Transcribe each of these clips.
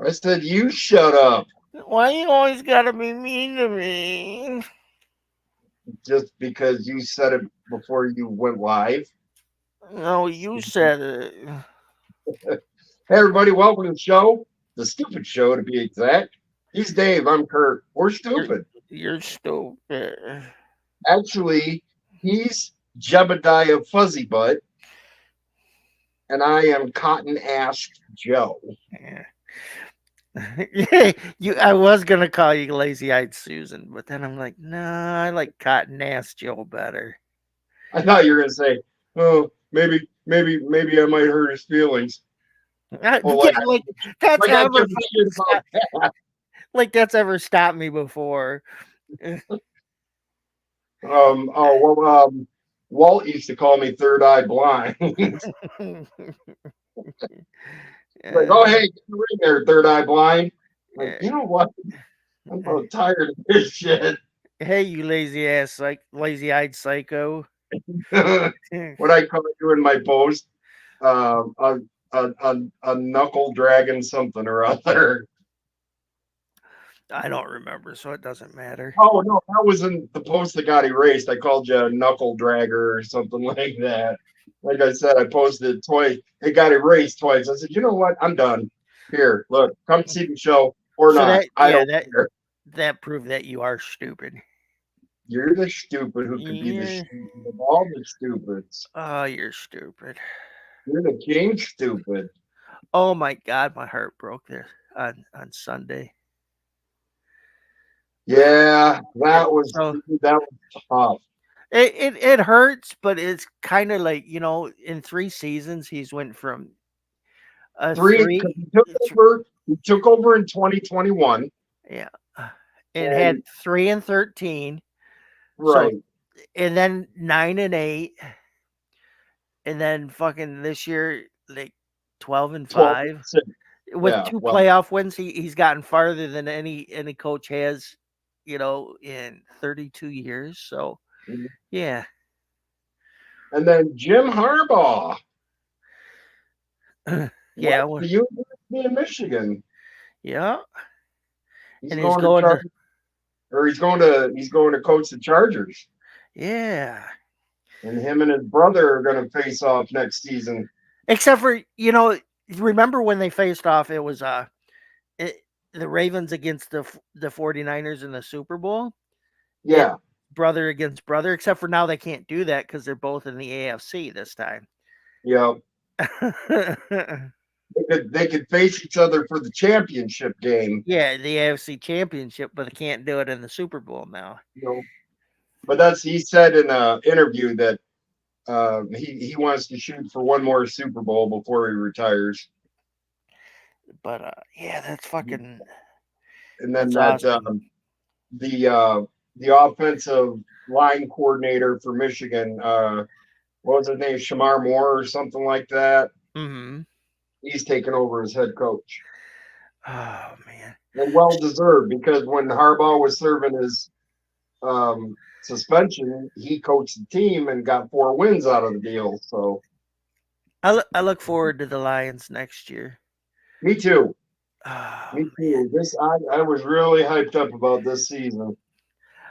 I said, you shut up. Why you always gotta be mean to me? Just because you said it before you went live. No, you said it. Hey, everybody, welcome to the show. The stupid show, to be exact. He's Dave. I'm Kurt. We're You're stupid. you're stupid. Actually, he's Jebediah Fuzzy Butt, and I am Cotton Ass Joe. Yeah. I was gonna call you lazy eyed Susan, but then I'm like, nah, I like Cotton Ass Joe better. I thought you were going to say, oh, maybe I might hurt his feelings. Oh, Yeah, like that's like I ever give a shit fucking about that. like that's ever stopped me before. Walt used to call me Third Eye Blind. Like, oh, Uh, hey, get in the ring there, Third Eye Blind. Like, uh, you know what? I'm about tired of this shit. hey, you lazy ass, like lazy eyed psycho. What I call you in my post, a, a knuckle dragon something or other. I don't remember, so it doesn't matter. Oh no, that was in the post that got erased. I called you a knuckle dragger or something like that. Like I said, I posted it twice. It got erased twice. I said, you know what? I'm done. Here, look, come see the show or So not. that I yeah, don't that care. that proved that you are stupid. You're the stupid who could be the Yeah. stupid of all the stupids. Oh, you're stupid. You're the king stupid. Oh my god, my heart broke there on Sunday. Yeah, It, that was so that was tough. it hurts, but it's kind of like in 3 seasons he's went from a Three, because three, th- he took over in 2021, yeah, and had and 3-13. So right, and then 9-8, and then fucking this year like 12 and 12 5 6. with Yeah, two well, playoff wins. He's gotten farther than any coach has, in 32 years. So yeah, and then Jim Harbaugh yeah, left the University of Michigan. yeah, He's and he's going to going charge, to or he's going to coach the Chargers, yeah. and him and his brother are going to face off next season. Except for remember when they faced off? It was it, the Ravens against the 49ers in the Super Bowl. It Yeah, brother against brother, except for now they can't do that because they're both in the AFC this time. yeah, they could face each other for the championship game. Yeah, the AFC Championship, but they can't do it in the Super Bowl now. You know, but that's he said in a interview that he wants to shoot for one more Super Bowl before he retires, But yeah, and then that's that awesome. the uh, the offensive line coordinator for Michigan, what was his name, Shamar Moore or something like that. Hmm. He's taken over as head coach, Oh man. and well deserved because when Harbaugh was serving his suspension, he coached the team and got 4 wins out of the deal. So I look forward to the Lions next year. me too. Oh Me man. too. I was really hyped up about this season.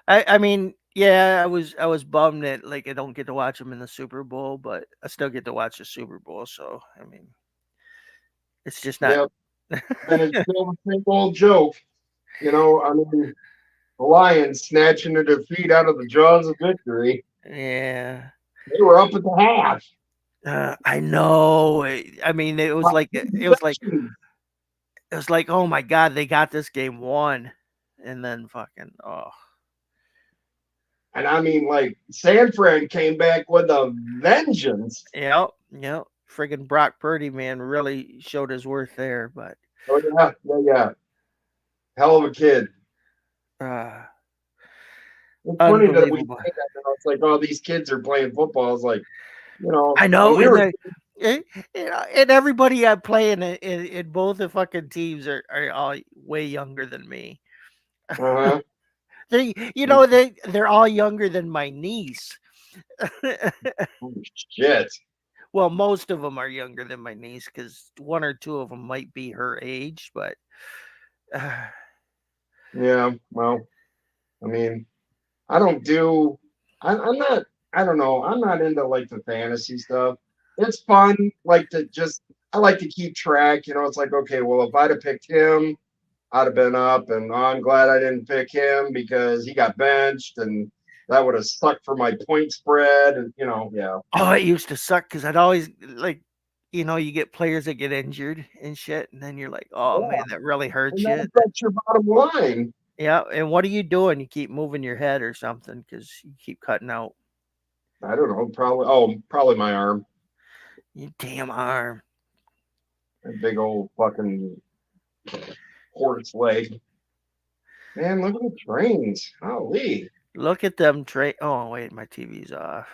I mean, yeah, I was bummed that like I don't get to watch them in the Super Bowl, but I still get to watch the Super Bowl. So I mean, it's just not. Yep. And it's still the same old joke. I mean, the Lions snatching their defeat out of the jaws of victory. Yeah. They were up at the half. I know. I mean, it was like, oh my god, they got this game won, and then fucking And I mean, like, San Fran came back with a vengeance. yep, yep. Friggin' Brock Purdy, man, really showed his worth there. But Oh, yeah. Yeah, yeah. Hell of a kid. uh, It's funny that we unbelievable. say that now. It's like, oh, these kids are playing football. It's like, I when know, we and were, the and everybody I play in both the fucking teams are all way younger than me. uh-huh. They're all younger than my niece. Holy shit. Well, most of them are younger than my niece because one or two of them might be her age, but uh, Yeah, well, I mean, I don't do. I'm not. I don't know. I'm not into like the fantasy stuff. It's fun, like to just. I like to keep track. You know, it's like okay, well, if I'd have picked him, I'd have been up, and oh, I'm glad I didn't pick him because he got benched, and that would have sucked for my point spread. And yeah, oh, it used to suck because I'd always like, you get players that get injured and shit, and then you're like, oh yeah, man, that really hurts and that you. affects your bottom line. Yeah, and what are you doing? You keep moving your head or something because you keep cutting out I don't know. Probably my arm, your damn arm. that big old fucking horse leg. Man, look at the trains. Holy. Look at them Oh wait, my TV's off.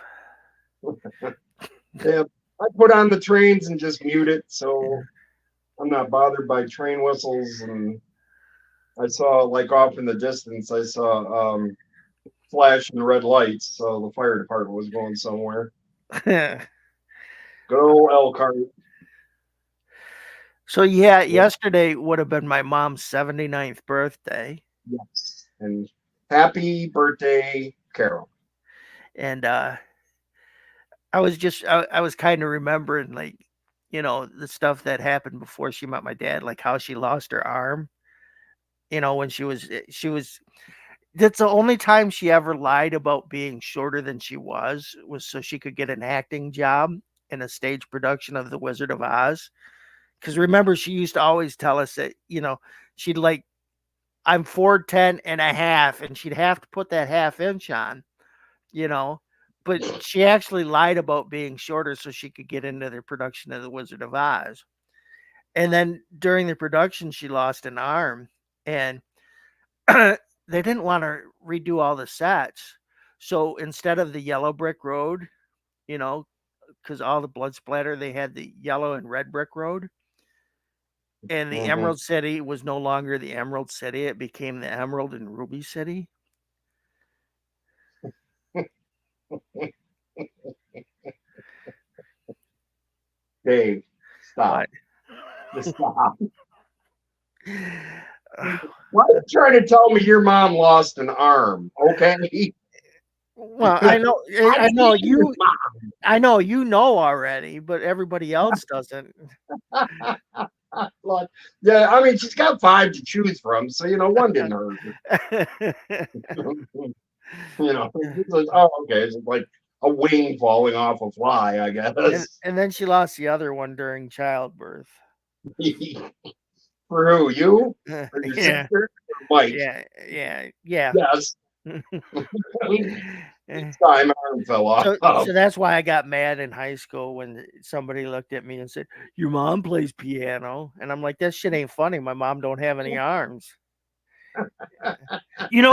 Yeah, I put on the trains and just mute it, so I'm not bothered by train whistles. And I saw, like off in the distance, I saw flashing red lights, so the fire department was going somewhere. Good old Elkhart. So yeah, yesterday would have been my mom's 79th birthday. Yes, and happy birthday, Carol. And I was kind of remembering like, the stuff that happened before she met my dad, like how she lost her arm. When she was that's the only time she ever lied about being shorter than she was so she could get an acting job in a stage production of The Wizard of Oz. Because remember, she used to always tell us that, she'd like, I'm 4'10" and a half, and she'd have to put that half inch on, you know. But she actually lied about being shorter so she could get into the production of The Wizard of Oz. And then during the production, she lost an arm, and they didn't want to redo all the sets. So instead of the yellow brick road, because all the blood splatter, they had the yellow and red brick road. And the Mhm. Emerald City was no longer the Emerald City. It became the Emerald and Ruby City. Dave, stop. What? Just stop. Why are you trying to tell me your mom lost an arm? Okay. Well, I know, I've I know seen your you, I know you know already, but everybody else doesn't. mom. Look, yeah, I mean, she's got five to choose from, so one didn't hurt her. It's like, oh, okay, it's like a wing falling off a fly, I and guess. and then she lost the other one during childbirth. For who? You or your Yeah, sister or Mike? yeah. Yes. Each time arm fell off. So that's why I got mad in high school when somebody looked at me and said, "Your mom plays piano," and I'm like, "That shit ain't funny. My mom don't have any arms."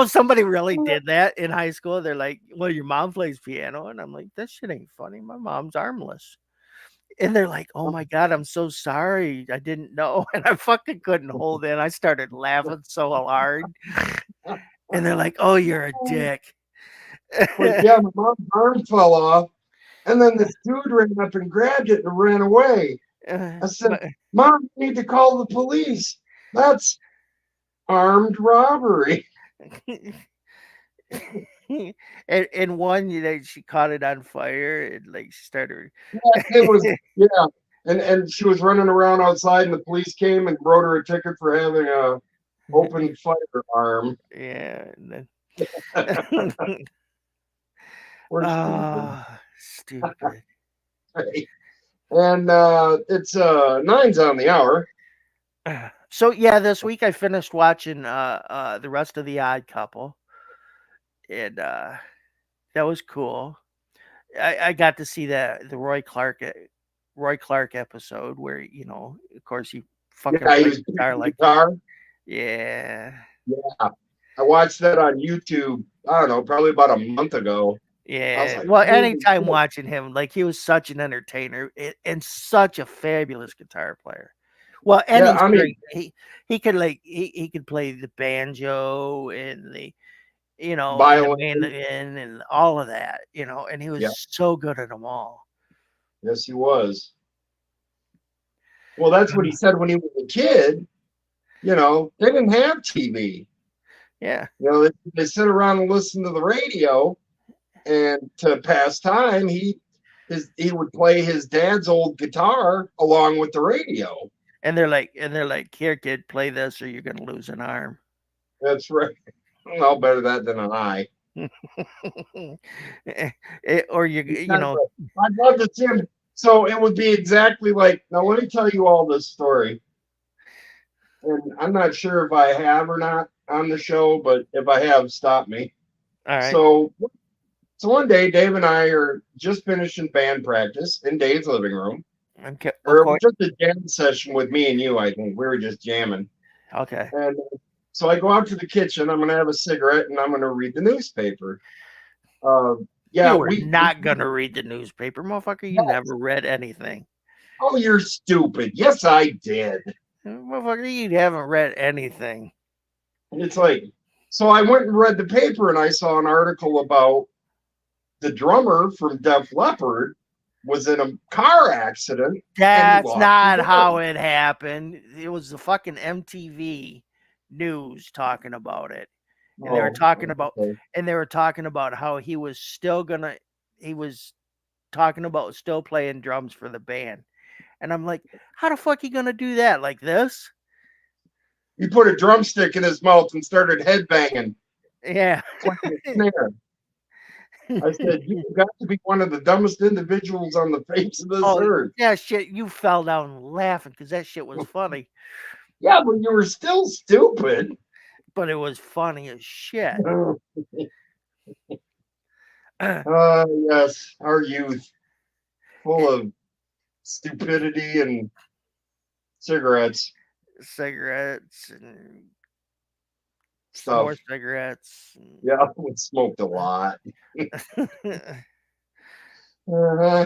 Somebody really did that in high school. They're like, "Well, your mom plays piano," and I'm like, "That shit ain't funny. My mom's armless." And they're like, "Oh my god, I'm so sorry. I didn't know." And I fucking couldn't hold it. I started laughing so hard. And they're like, "Oh, you're a dick." Like, yeah, my mom's arm fell off, and then this dude ran up and grabbed it and ran away. I said, But Mom, you need to call the police. That's armed robbery. and one, she caught it on fire and like she started. It was, yeah. And she was running around outside, and the police came and wrote her a ticket for having a open firearm. Yeah. And then, We're stupid. stupid. Right? And it's 9's on the hour. So yeah, this week I finished watching the rest of the Odd Couple, and that was cool. I got to see the Roy Clark episode where of course he fucking Yeah, he plays was guitar playing like guitar. yeah. Yeah, I watched that on YouTube. I don't know, probably about a month ago. I was Yeah. like, Well, holy anytime shit. watching him, like he was such an entertainer and such a fabulous guitar player. Well, Yeah, any I mean, string he could like he could play the banjo and and the violin. mandolin and all of that, and he was Yeah, so good at them all. Yes, he was. Well, that's what he said when he was a kid. You know, they didn't have TV. Yeah. You know, they sit around and listen to the radio, and to pass time, he would play his dad's old guitar along with the radio. And they're like, here, kid, play this, or you're gonna lose an arm. That's right. No better that than an eye. Or you know, I'd love to see him. So it would be exactly like. Now let me tell you all this story, and I'm not sure if I have or not on the show, but if I have, stop me. all right. So one day, Dave and I are just finishing band practice in Dave's living room. Okay. Or it was just a jam session with me and you, I think. We were just jamming. Okay. And so I go out to the kitchen. I'm going to have a cigarette and I'm going to read the newspaper. Yeah, you were not going to read the newspaper, motherfucker. You never read anything. Oh, you're stupid. Yes, I did. Motherfucker, you haven't read anything. And it's like, so I went and read the paper and I saw an article about the drummer from Def Leppard was in a car accident. That's not how it happened. It was the fucking MTV news talking about it. And they were talking about how he was talking about still playing drums for the band. And I'm like, how the fuck you gonna do that? Like this? He put a drumstick in his mouth and started headbanging. Yeah. I said, you've got to be one of the dumbest individuals on the face of this earth. Yeah, shit, you fell down laughing because that shit was funny. Yeah, but you were still stupid. But it was funny as shit. Yes, our youth, full of stupidity and cigarettes. And stuff. More cigarettes. Yeah, we smoked a lot.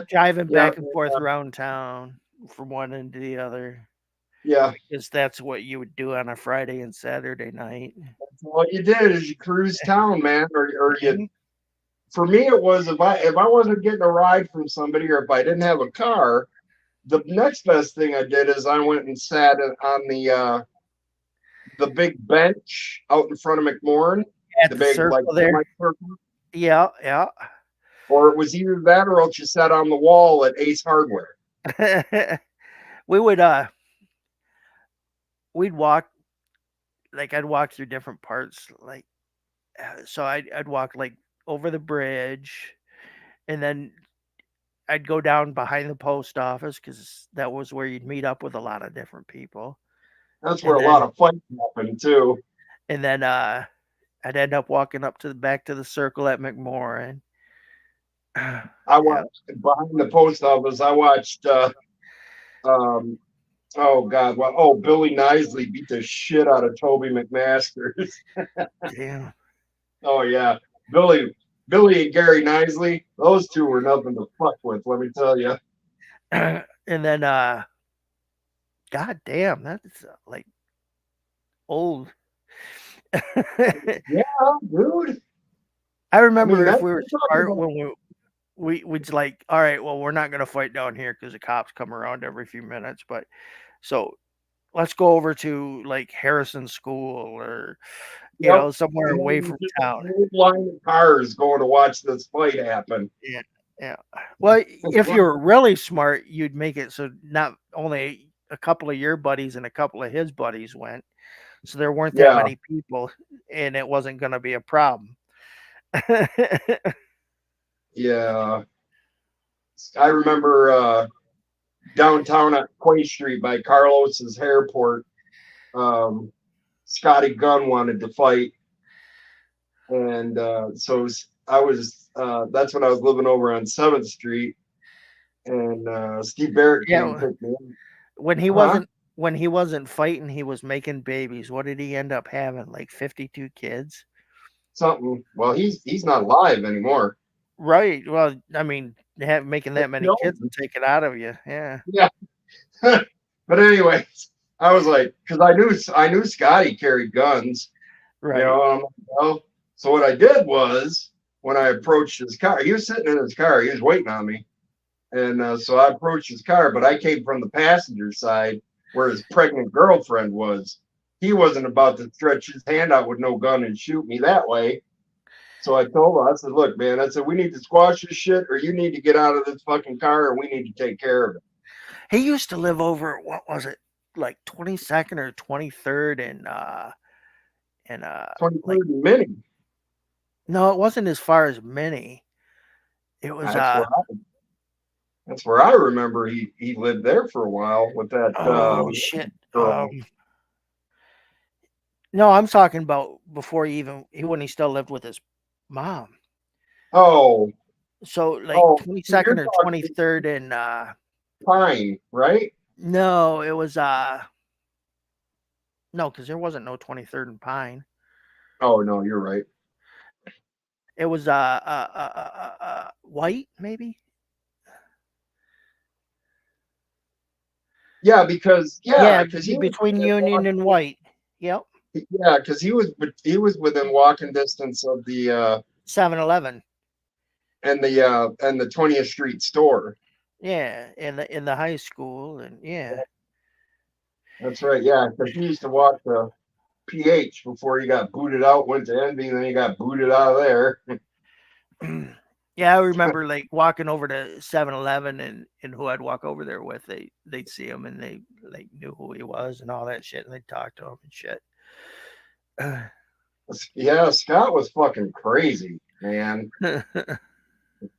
Driving back and forth around town from one end to the other. Yeah. Because that's what you would do on a Friday and Saturday night. That's all you did is you cruise town, man. Or you for me it was if I wasn't getting a ride from somebody or if I didn't have a car, the next best thing I did is I went and sat on the big bench out in front of McMorrin. At the big circle there. Circle. Yeah, yeah. Or it was either that or else you sat on the wall at Ace Hardware. We would we'd walk, like I'd walk through different parts, like so I'd walk like over the bridge, and then I'd go down behind the post office because that was where you'd meet up with a lot of different people. That's where a lot of fights happened too. And then I'd end up walking up back to the circle at McMorrin. I watched behind the post office. I watched oh God! Well, Billy Nisley beat the shit out of Toby McMasters. Damn. Oh yeah, Billy and Gary Nisley. Those two were nothing to fuck with. Let me tell you. And then, God damn, that's like old. Yeah, dude. I remember if we were smart when we'd like, all right, well, we're not gonna fight down here because the cops come around every few minutes, but so let's go over to like Harrison School or you know somewhere away from town. Line of cars going to watch this fight happen. Yeah, yeah. Well, if you were really smart, you'd make it so not only a couple of your buddies and a couple of his buddies went, so there weren't that many people, and it wasn't going to be a problem. Yeah, I remember downtown at Quay Street by Carlos's Airport. Scotty Gunn wanted to fight, and so I was. That's when I was living over on 7th Street, and Steve Barrett came and picked me up. When he wasn't fighting, he was making babies. What did he end up having? Like 52 kids? Something. Well, he's not alive anymore. Right. Well, I mean, making that many kids and take it out of you. Yeah. Yeah. But anyway, I was like, because I knew Scotty carried guns. Right. You know, so what I did was when I approached his car, he was sitting in his car, he was waiting on me. And so I approached his car, but I came from the passenger side where his pregnant girlfriend was. He wasn't about to stretch his hand out with no gun and shoot me that way. So I told her, I said, look, man, I said, we need to squash this shit or you need to get out of this fucking car and we need to take care of it. He used to live over, what was it, like 22nd or 23rd and like 23rd and Mini. no, it wasn't as far as Minnie. It was That's where I remember he lived there for a while with that oh shit. girl. No, I'm talking about before when he still lived with his mom. Oh. So like Oh, 22nd you're or 23rd and Pine, right? no, it was no, because there wasn't no 23rd and Pine. Oh no, you're right. It was White, maybe. Yeah, because he between Union and White. Yep. Yeah, because he was within walking distance of the 7-Eleven. And the 20th Street store. Yeah, in the high school, and yeah. That's right. Yeah, because he used to walk the PH before he got booted out, went to Envy, and then he got booted out of there. Yeah, I remember like walking over to 7-Eleven and who I'd walk over there with, they'd see him and they like knew who he was and all that shit, and they'd talk to him and shit. Yeah, Scott was fucking crazy, man.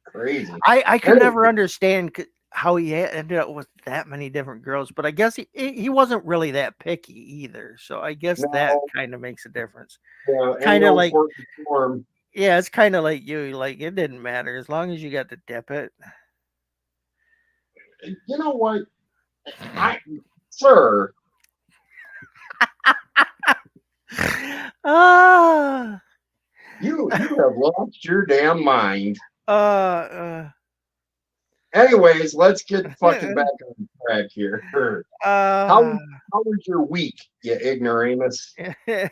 Crazy. I could never understand how he ended up with that many different girls, but I guess he wasn't really that picky either. So I guess that kind of makes a difference. Yeah, kind of like form. Yeah, it's kind of like you. Like it didn't matter as long as you got to dip it. You know what, sir? You have lost your damn mind. Anyways, let's get fucking back on track here. How was your week, you ignoramus? It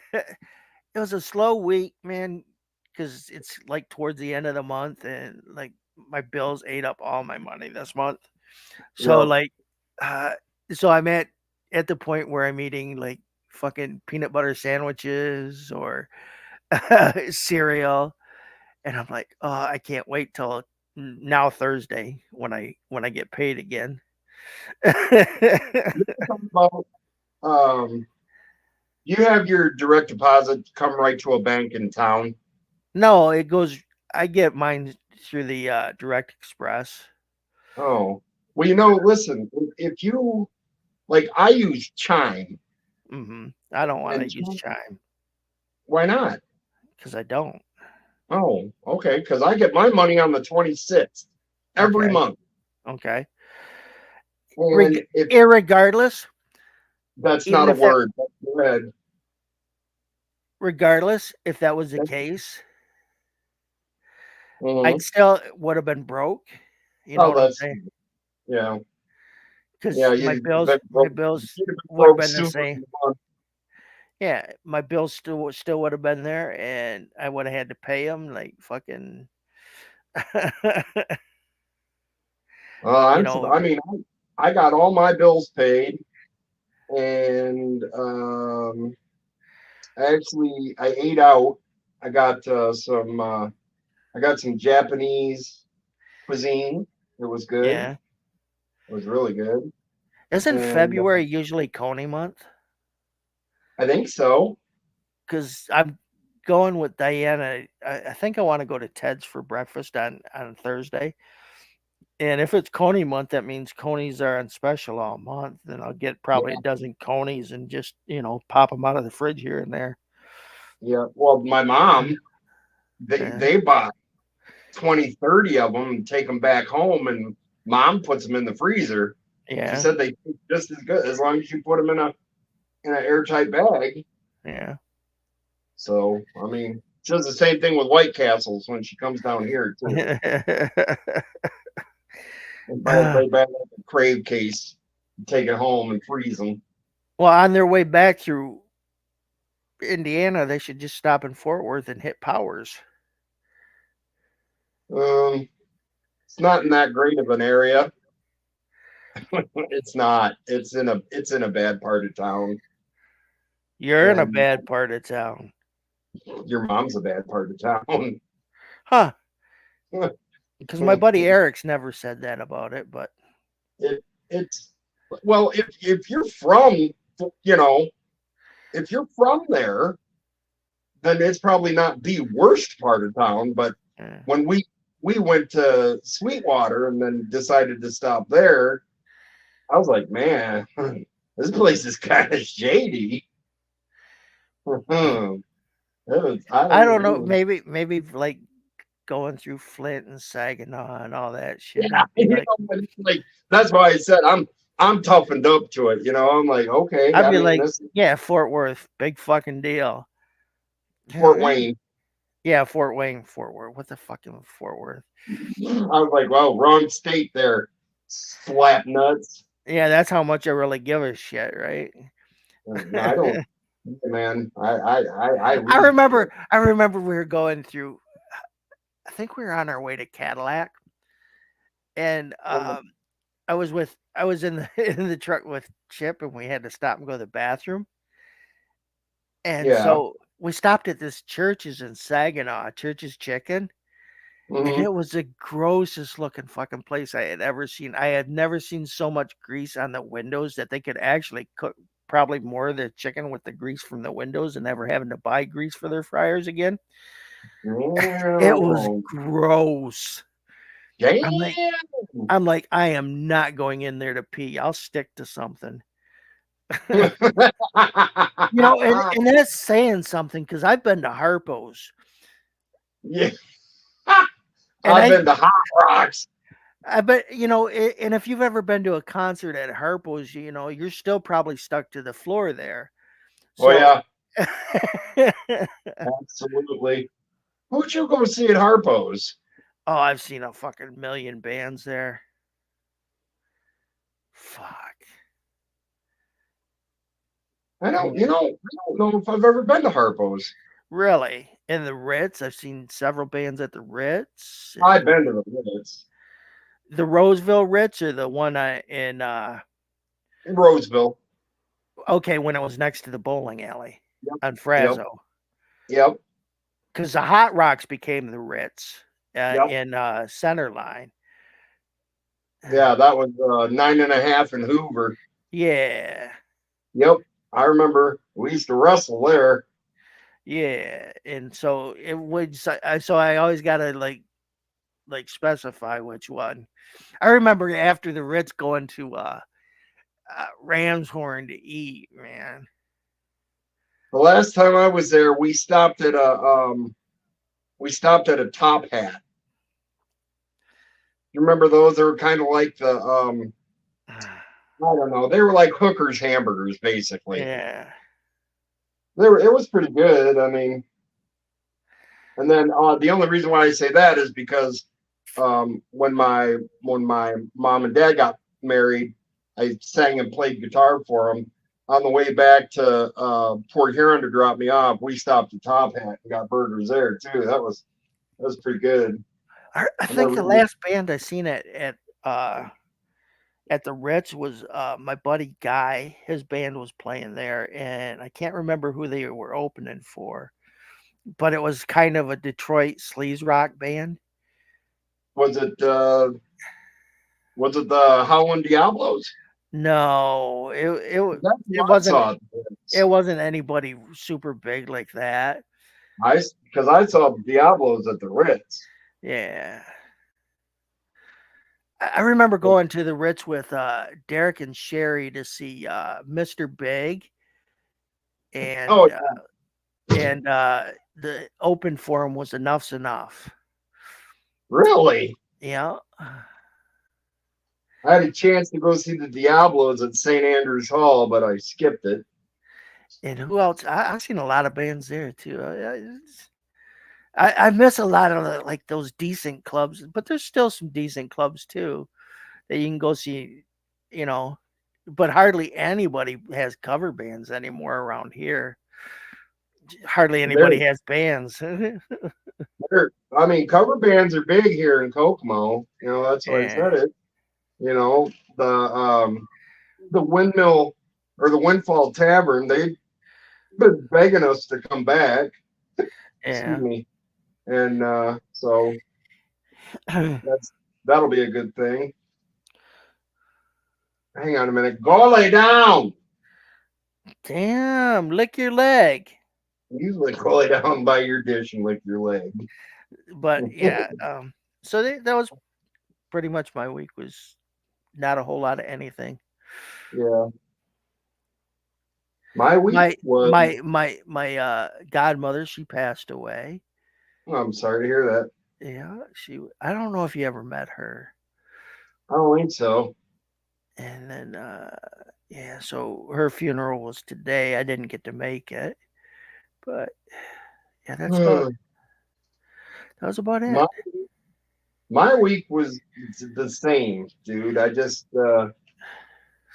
was a slow week, man, because it's like towards the end of the month, and like my bills ate up all my money this month. So like, so I'm at the point where I'm eating like fucking peanut butter sandwiches or cereal, and I'm like, oh, I can't wait till now Thursday when I get paid again. About, you have your direct deposit come right to a bank in town? No, it goes. I get mine through the Direct Express. Oh, well, listen, if you like, I use Chime. Mm-hmm. I don't want to use Chime. Why not? Because I don't. Oh, okay. Because I get my money on the 26th every month. Okay. And irregardless, that's not a word. Go ahead. Regardless, if that was the case, I still would have been broke. You know what I'm saying? Yeah. Because my bills would have been the same. Yeah, my bills still would have been there, and I would have had to pay them like fucking. I mean, I got all my bills paid, and actually, I ate out. I got some Japanese cuisine. It was good. Yeah, it was really good. Isn't February usually Coney month? I think so. Because I'm going with Diana. I think I want to go to Ted's for breakfast on Thursday. And if it's Coney month, that means Conies are on special all month. Then I'll get probably a dozen Conies and just, pop them out of the fridge here and there. Yeah. Well, my mom, they bought 20, 30 of them and take them back home, and mom puts them in the freezer. Yeah. She said they taste just as good as long as you put them in an airtight bag. Yeah. So, I mean, she does the same thing with White Castles when she comes down here, too. And buy back a Crave case, take it home and freeze them. Well, on their way back through Indiana, they should just stop in Fort Worth and hit Powers. It's not in that great of an area. It's not. It's in a bad part of town. You're in a And bad part of town. your mom's a bad part of town. Huh. Because my buddy Eric's never said that about it, but it's well, if you're from, you know, if you're from there, then it's probably not the worst part of town. But when we went to Sweetwater and then decided to stop there, I was like, man, this place is kind of shady. I I don't know. Maybe like going through Flint and Saginaw and all that shit. Yeah, like that's why I said I'm toughened up to it. You know, I'm like, okay, I'd I be mean, like, this yeah, Fort Worth, big fucking deal. Fort Wayne. Yeah, Fort Wayne, Fort Worth. What the fucking Fort Worth? I was like, well, wrong state there, slap nuts. Yeah, that's how much I really give a shit, right? I don't, man. I remember we were going through. I think we were on our way to Cadillac, and I was in the in the truck with Chip, and we had to stop and go to the bathroom. And so we stopped at this Church's in Saginaw, Church's Chicken. And it was the grossest looking fucking place I had ever seen. I had never seen so much grease on the windows that they could actually cook probably more of the chicken with the grease from the windows and never having to buy grease for their fryers again. It was gross. Damn. I'm like, I am not going in there to pee. I'll stick to something. And that's saying something because I've been to Harpo's. Yeah. I've been to Hot Rocks. I bet, and if you've ever been to a concert at Harpo's, you're still probably stuck to the floor there. So, oh, yeah. Absolutely. Who'd you go see at Harpo's? Oh, I've seen a fucking million bands there. Fuck. I don't know if I've ever been to Harpo's. Really? In the Ritz? I've seen several bands at the Ritz. I've been to the Ritz. The Roseville Ritz or the one in Roseville. Okay, when it was next to the bowling alley on Frazzo. Yep. Because the Hot Rocks became the Ritz in Centerline. Yeah, that was 9.5 in Hoover. Yeah. Yep. I remember we used to wrestle there. Yeah, and so it would. So I always gotta like specify which one. I remember after the Ritz going to Ramshorn to eat. Man, the last time I was there, we stopped at a Top Hat. You remember those? They were kind of like the I don't know. They were like Hooker's hamburgers, basically. Yeah. It was pretty good. I mean, and then the only reason why I say that is because when my mom and dad got married, I sang and played guitar for them. On the way back to Port Huron to drop me off, we stopped at Top Hat and got burgers there too. That was pretty good. I think the last band I seen at the Ritz was my buddy Guy. His band was playing there, and I can't remember who they were opening for, but it was kind of a Detroit sleaze rock band. Was it the Howlin' Diablos? No, it wasn't. It wasn't anybody super big like that. Because I saw Diablos at the Ritz. Yeah. I remember going to the Ritz with Derek and Sherry to see Mr. Big, and the open for him was Enough's Enough. Really? Yeah. I had a chance to go see the Diablos at St. Andrews Hall, but I skipped it. And who else? I've seen a lot of bands there too. I miss a lot of like those decent clubs, but there's still some decent clubs too that you can go see, but hardly anybody has cover bands anymore around here. Hardly anybody has bands. I mean, cover bands are big here in Kokomo. That's why I Yeah. said it. You know, the windmill or the Windfall Tavern, they've been begging us to come back. Excuse Yeah. me. And so that'll be a good thing. Hang on a minute. Go lay down. Damn, lick your leg. Usually go lay down by your dish and lick your leg. But yeah, so that was pretty much my week. Was not a whole lot of anything. Yeah. My week My was. my godmother, she passed away. I'm sorry to hear that. Yeah, I don't know if you ever met her. I don't think so. And then yeah, so her funeral was today. I didn't get to make it. But yeah, that was about it. My week was the same, dude. I just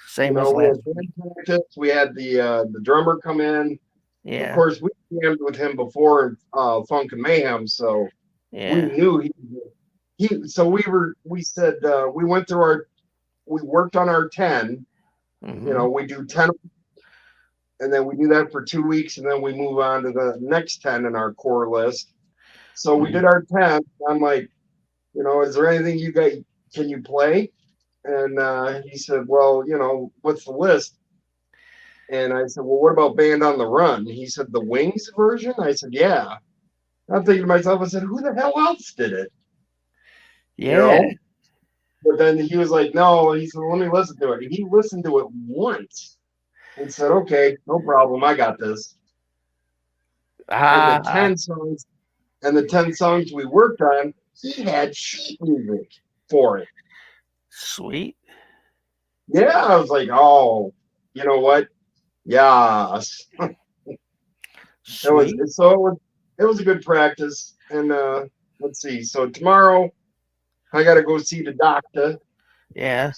Same as we had last week. band practice. We had the drummer come in. Of Yeah. course, we jammed with him before Funk and Mayhem, so we Yeah. knew he. So we said we went through we worked on our 10. Mhm. We do 10, and then we do that for 2 weeks, and then we move on to the next 10 in our core list. So we did our 10. I'm like, is there anything you guys can you play? And he said, well, what's the list? And I said, well, what about Band on the Run? He said, the Wings version? I said, yeah. I'm thinking to myself, I said, who the hell else did it? Yeah. But then he was like, no. He said, well, let me listen to it. He listened to it once and said, okay, no problem. I got this. And the 10 songs we worked on, he had sheet music for it. Sweet. Yeah, I was like, oh, you know what? Yes. Sweet. It was a good practice. And let's see. So tomorrow I got to go see the doctor. Yeah.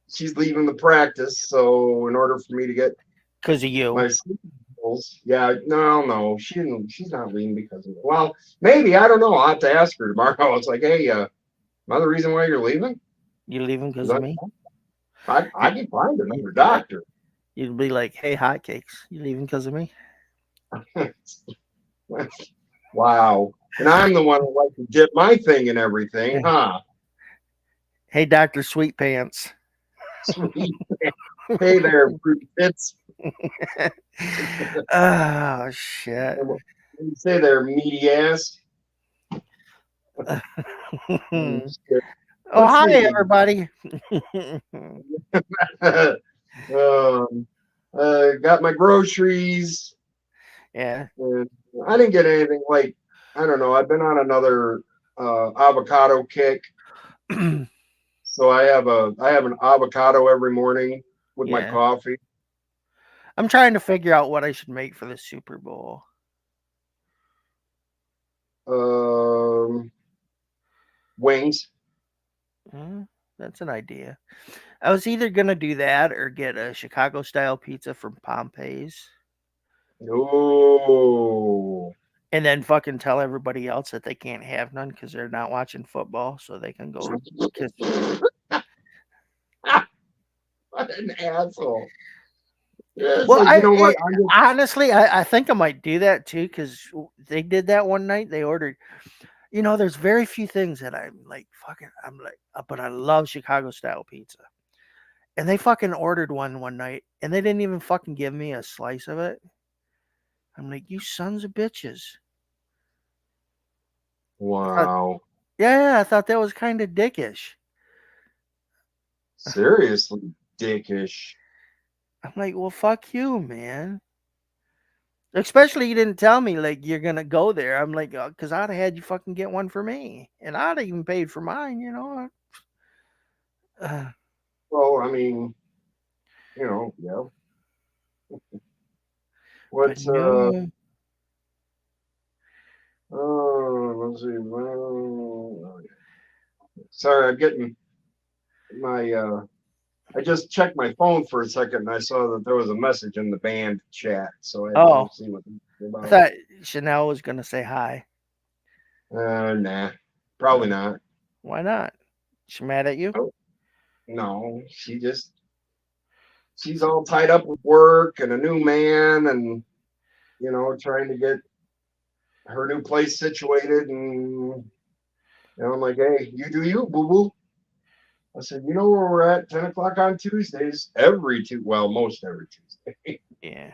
She's leaving the practice, so in order for me to get because of you. my sleep pills, yeah, no, she's not leaving because of it. Well, maybe, I don't know. I'll have to ask her tomorrow. It's like, hey, am I the reason why you're leaving? You leaving because of me? I can find another doctor. You'd be like, hey, hotcakes, you leaving because of me? Wow. And I'm the one who likes to dip my thing and everything, huh? Hey, Dr. Sweet Pants. Sweet. Hey there, fruit bits. Oh, shit. What do you say there, meaty ass? Oh, hi, everybody. Got my groceries. Yeah. I didn't get anything like, I don't know. I've been on another avocado kick. So I have an avocado every morning with my coffee. I'm trying to figure out what I should make for the Super Bowl. Wings. That's an idea. I was either gonna do that or get a Chicago style pizza from Pompeii's. Oh. And then fucking tell everybody else that they can't have none because they're not watching football, so they can go kiss. What an asshole. Yeah, well, like, you know what? Honestly, I think I might do that too because they did that one night. They ordered, there's very few things that I'm like, but I love Chicago style pizza. And they fucking ordered one night and they didn't even fucking give me a slice of it. I'm like, you sons of bitches. Wow. I thought that was kind of dickish. Seriously, dickish. I'm like, well, fuck you, man. Especially you didn't tell me like you're gonna go there. I'm like, because I'd have had you fucking get one for me, and I'd have even paid for mine. Well, I mean, yeah. What's no. Let's see. Sorry, I'm getting my. I just checked my phone for a second and I saw that there was a message in the band chat, so I had to see what it's about. I thought Chanel was gonna say hi. Nah, probably not. Why not? She mad at you? Oh, no, she's all tied up with work and a new man, and trying to get her new place situated. And I'm like, hey, you do you, boo boo. I said, you know where we're at, 10 o'clock on Tuesdays, most every Tuesday. Yeah.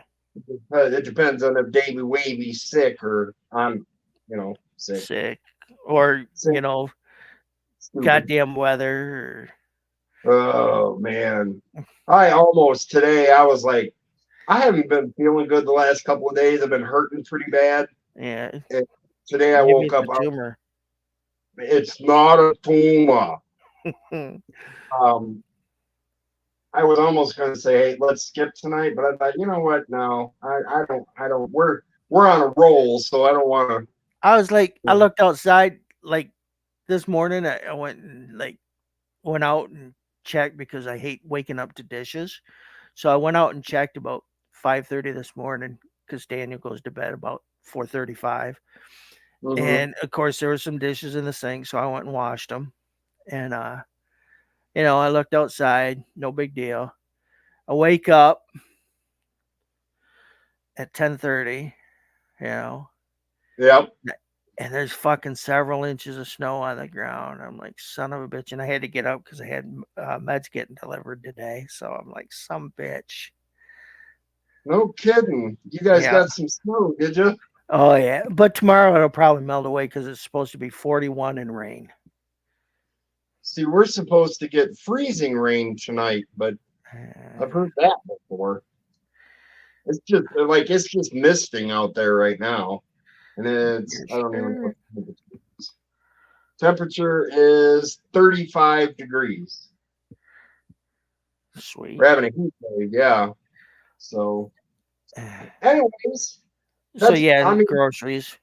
It depends on if Davy Wavy's sick or I'm, sick. Sick. Or, Sick, stupid. goddamn weather. Oh man. I was like, I haven't been feeling good the last couple of days. I've been hurting pretty bad. Yeah. And today I Maybe woke it's up. a tumor. It's not a tumor. Um, I was almost going to say, hey, let's skip tonight, but I thought, you know what? No, I don't. We're on a roll, so I don't want to. I was like, I looked outside like this morning. I went out and checked because I hate waking up to dishes. So I went out and checked about 5:30 this morning because Daniel goes to bed about 4:35. Mm-hmm. And of course there were some dishes in the sink, so I went and washed them. And I looked outside, no big deal. I wake up at 10:30, you know, Yep. and there's fucking several inches of snow on the ground. I'm like, son of a bitch. And I had to get up because I had meds getting delivered today. So I'm like, some bitch. No kidding. You guys Yeah. got some snow, did you? Oh, yeah. But tomorrow it'll probably melt away because it's supposed to be 41 and rain. See, we're supposed to get freezing rain tonight, but I've heard that before. It's just misting out there right now, and You're I don't even know sure? what the temperature is 35 degrees. Sweet. We're having a heat wave, yeah. So, anyways, So, that's yeah, I mean, groceries.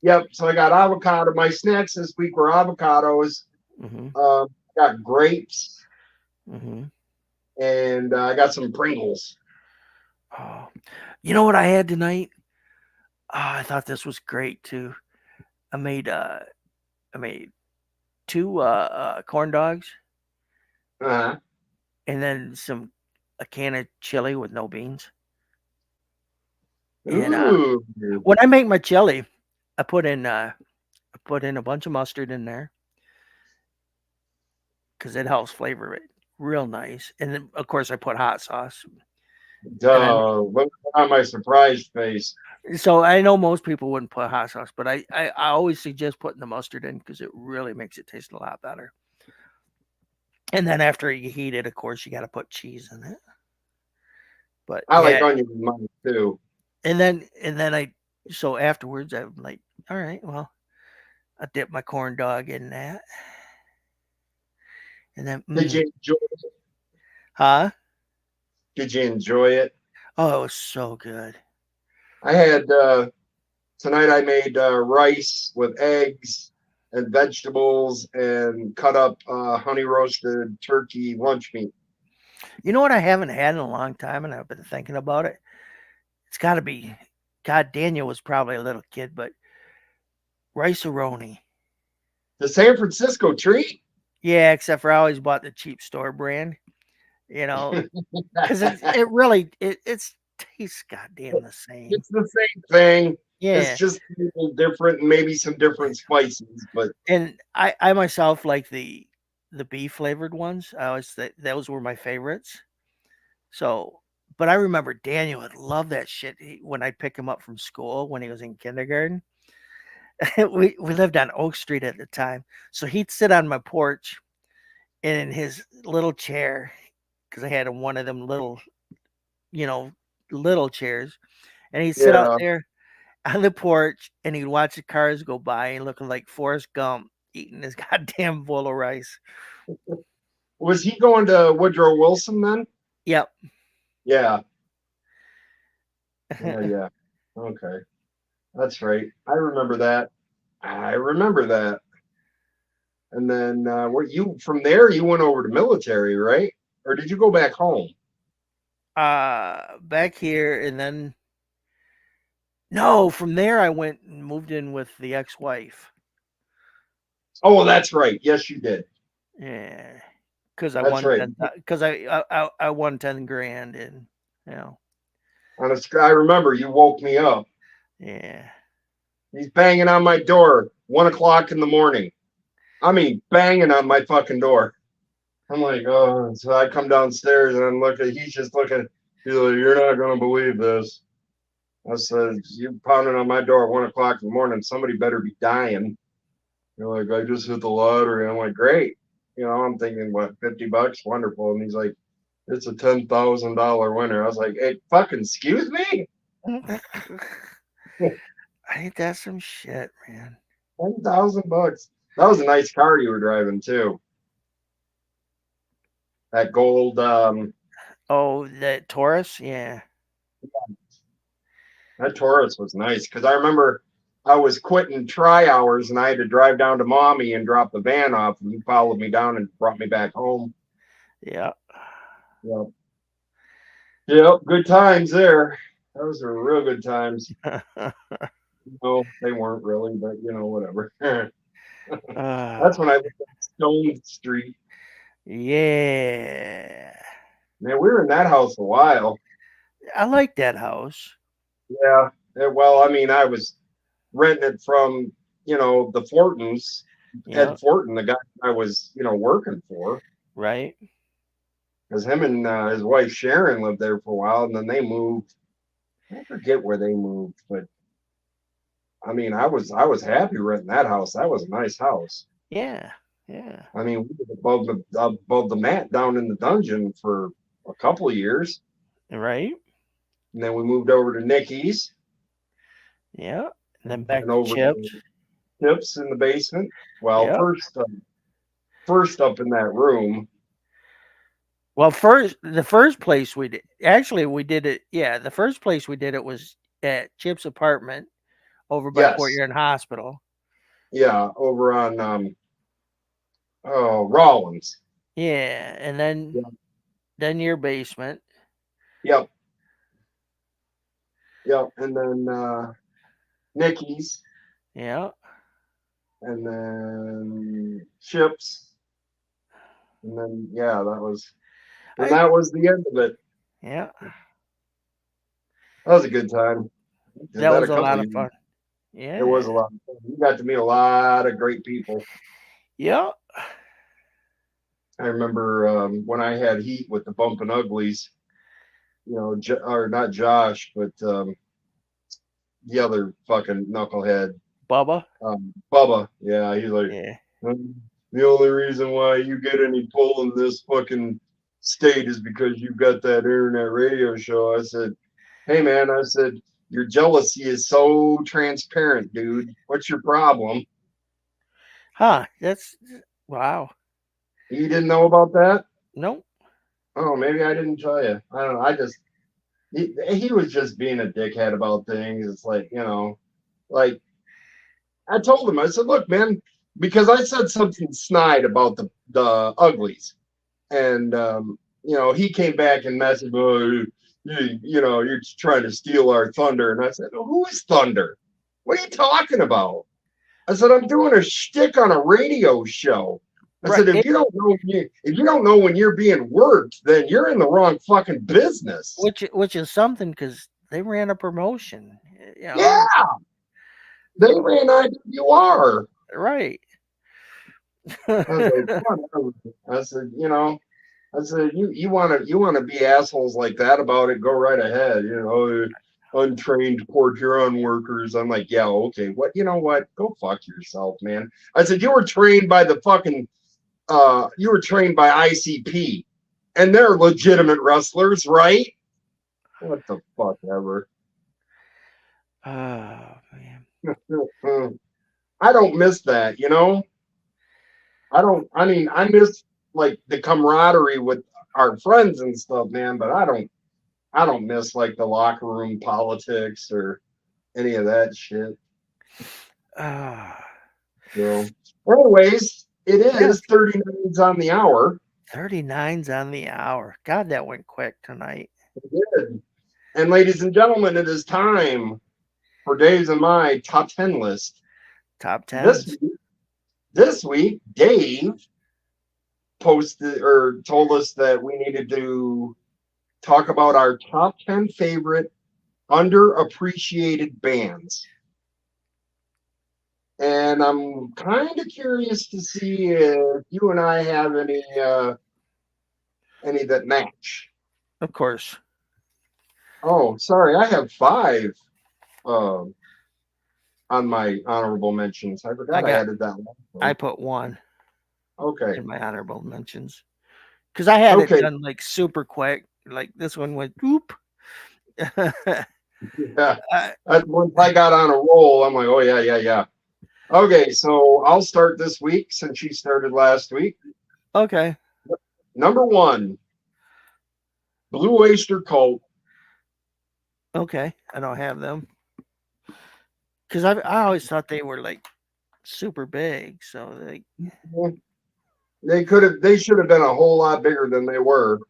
yep. So I got avocado. My snacks this week were avocados. Mm-hmm. Got grapes, Mm-hmm. and I got some Pringles. Oh, you know what I had tonight? Oh, I thought this was great too. I made uh I made two corn dogs Uh, and then a can of chili with no beans. And ooh, when I make my chili, I put in a bunch of mustard in there because it helps flavor it real nice. And then of course I put hot sauce. And then duh. Look on my surprised face. so I know most people wouldn't put hot sauce, but I always suggest putting the mustard in because it really makes it taste a lot better. And then after you heat it, of course, you got to put cheese in it. But I yeah, like onion in mine too. and then so afterwards I'm like, all right, well, I dip my corn dog in that, and then Did you enjoy it? huh? Did you enjoy it? Oh, it was so good. I had tonight. I made rice with eggs and vegetables, and cut up honey roasted turkey lunch meat. You know what I haven't had in a long time, and I've been thinking about it. It's got to be. God, Daniel was probably a little kid, but rice-a-roni. The San Francisco treat. Yeah, except for I always bought the cheap store brand. You know, because it's tastes goddamn the same. It's the same thing. It's Yeah, just a little different, maybe some different spices, but and I myself like the beef flavored ones. I always those were my favorites. So, but I remember Daniel would love that shit when I'd pick him up from school when he was in kindergarten. We lived on Oak Street at the time, so he'd sit on my porch and in his little chair because I had one of them you know, little chairs, and he'd sit out yeah. there on the porch and he'd watch the cars go by and looking like Forrest Gump eating his goddamn bowl of rice. Was he going to Woodrow Wilson then? Yep. Yeah. Yeah. Okay. That's right. I remember that. I remember that. And then were you from there? You went over to military, right? Or did you go back home? Back here and then no, from there I went and moved in with the ex-wife. Oh, that's right. Yes, you did. Yeah, because I That's won right. 10. Because I won 10 grand, and you know, I remember you woke me up. yeah, He's banging on my door, 1 o'clock in the morning. I mean, banging on my fucking door. I'm like, oh, so I come downstairs and I'm looking, he's just looking, he's like, you're not going to believe this. I said, you pounding on my door at 1 o'clock in the morning, somebody better be dying. You're like, I just hit the lottery. I'm like, great. You know, I'm thinking, what, $50? Wonderful. And he's like, it's a $10,000 winner. I was like, hey, fucking excuse me? ain't that some shit, man? $10,000. That was a nice car you were driving too. That gold, Oh, that Taurus, yeah, that Taurus was nice because I remember I was quitting try hours and I had to drive down to mommy and drop the van off, and he followed me down and brought me back home. yeah. Yep. Yep. Good times there. Those were real good times. No, they weren't really, but you know, whatever. That's when I lived on Stone Street. Yeah, Man, we were in that house a while. I like that house. Yeah. Well, I mean, I was renting it from, the Fortons, Yeah, Ed Fortin, the guy I was, working for. right. Because him and his wife Sharon lived there for a while, and then they moved. I forget where they moved, but I mean, I was happy renting that house. That was a nice house. Yeah, yeah, I mean, we were above the mat down in the dungeon for a couple of years, right. and then we moved over to Nikki's, Yeah, and then back and to over Chips. to Tips in the basement. Well, Yeah. first up in that room. Well, the first place we did, actually, we did it. Yeah, the first place we did it was at Chip's apartment over by Port Yes, Huron Hospital. yeah, over on Rollins. Yeah, and Yeah. then your basement. Yep, yep, and then Nikki's, Yeah, and then Chips, and then I that was the end of it. yeah, That was a good time. Did that that was a a couple lot of of years. fun. It was Yeah, a lot of fun. You got to meet a lot of great people. yeah. I remember when I had heat with the Bumpin' Uglies, or not Josh, but the other fucking knucklehead, Bubba. Bubba. Yeah, he's like, Yeah. the only reason why you get any pull in this fucking state is because you got that internet radio show. I said, hey man, I said, your jealousy is so transparent, dude. What's your problem? Huh. That's wow. You didn't know about that? Nope. Oh, maybe I didn't tell you. I don't know. He was just being a dickhead about things. It's like, like I told him, I said, look, man, because I said something snide about the uglies. And, he came back and messaged, oh, you're trying to steal our thunder. And I said, well, who is Thunder? What are you talking about? I said, I'm doing a shtick on a radio show. I Right. said, if you don't know when you're being worked, then you're in the wrong fucking business. Which is something because they ran a promotion. You Yeah, know. they So ran IWR. right. I was like, whatever. I said, you wanna be assholes like that about it, go right ahead. Untrained Port Huron workers. I'm like, yeah, okay. What you know what? Go fuck yourself, man. I said, you were trained by ICP and they're legitimate wrestlers, right? What the fuck ever. Oh man. I don't miss that, I miss like the camaraderie with our friends and stuff, man, but I don't miss like the locker room politics or any of that shit. Ah. So anyways, it Yeah. is 39s on the hour. 39's on the hour. God, that went quick tonight. It did. And ladies and gentlemen, it is time for Days of My Top 10 list. Top This 10s. week, This week, Dave posted or told us that we needed to talk about our top 10 favorite underappreciated bands. And I'm kind of curious to see if you and I have any that match. Of course. Oh, sorry, I have 5 on my honorable mentions. I forgot I added that one. I put 1 Okay. in my honorable mentions because I had it Okay. done like super quick. Like this one went whoop. Yeah. Once I got on a roll, I'm like, oh yeah. Okay, so I'll start this week since she started last week. Okay. Number 1, Blue Oyster Cult. Okay, I don't have them because I always thought they were like super big. So like They should have been a whole lot bigger than they were.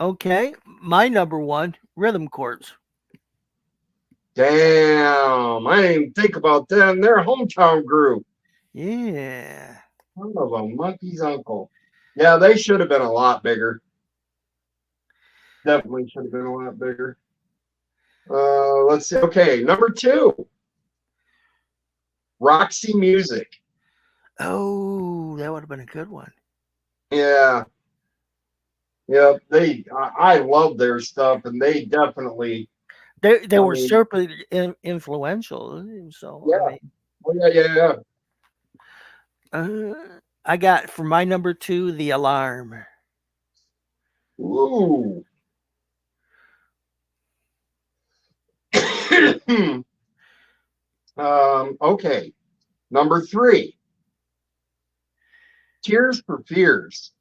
Okay, my number 1, Rhythm Chords. Damn, I didn't even think about them. They're a hometown group. Yeah. Son of a monkey's uncle. Yeah, they should have been a lot bigger. Definitely should have been a lot bigger. Let's see. Okay, number 2, Roxy Music. Oh, that would have been a good one. Yeah. Yeah, I love their stuff, and they definitely They were super influential. So yeah. I mean, Oh uh, I got for my number 2, The Alarm. Ooh. Okay. Number 3, Tears for Fears.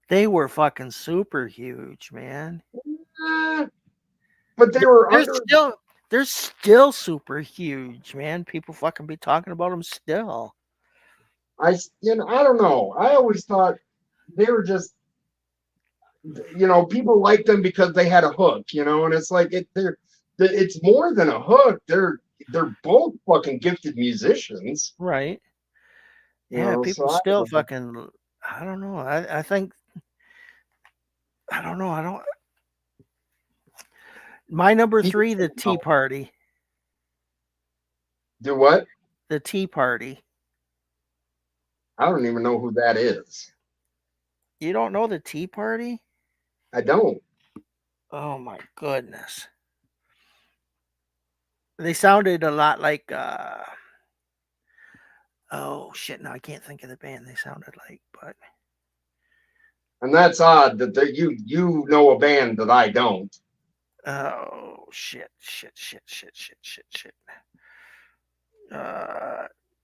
They were fucking super huge, man. But they were They're still super huge, man. People fucking be talking about them still. I don't know. I always thought they were just, people liked them because they had a hook, and it's like it's more than a hook. They're both fucking gifted musicians, Right. Yeah, so people still fucking I don't know. I think I don't know. I don't My number 3, The Tea Party. Do what? The Tea Party. I don't even know who that is. You don't know The Tea Party? I don't. Oh my goodness. They sounded a lot like oh shit, now I can't think of the band they sounded like, but And that's odd that you know a band that I don't. oh shit.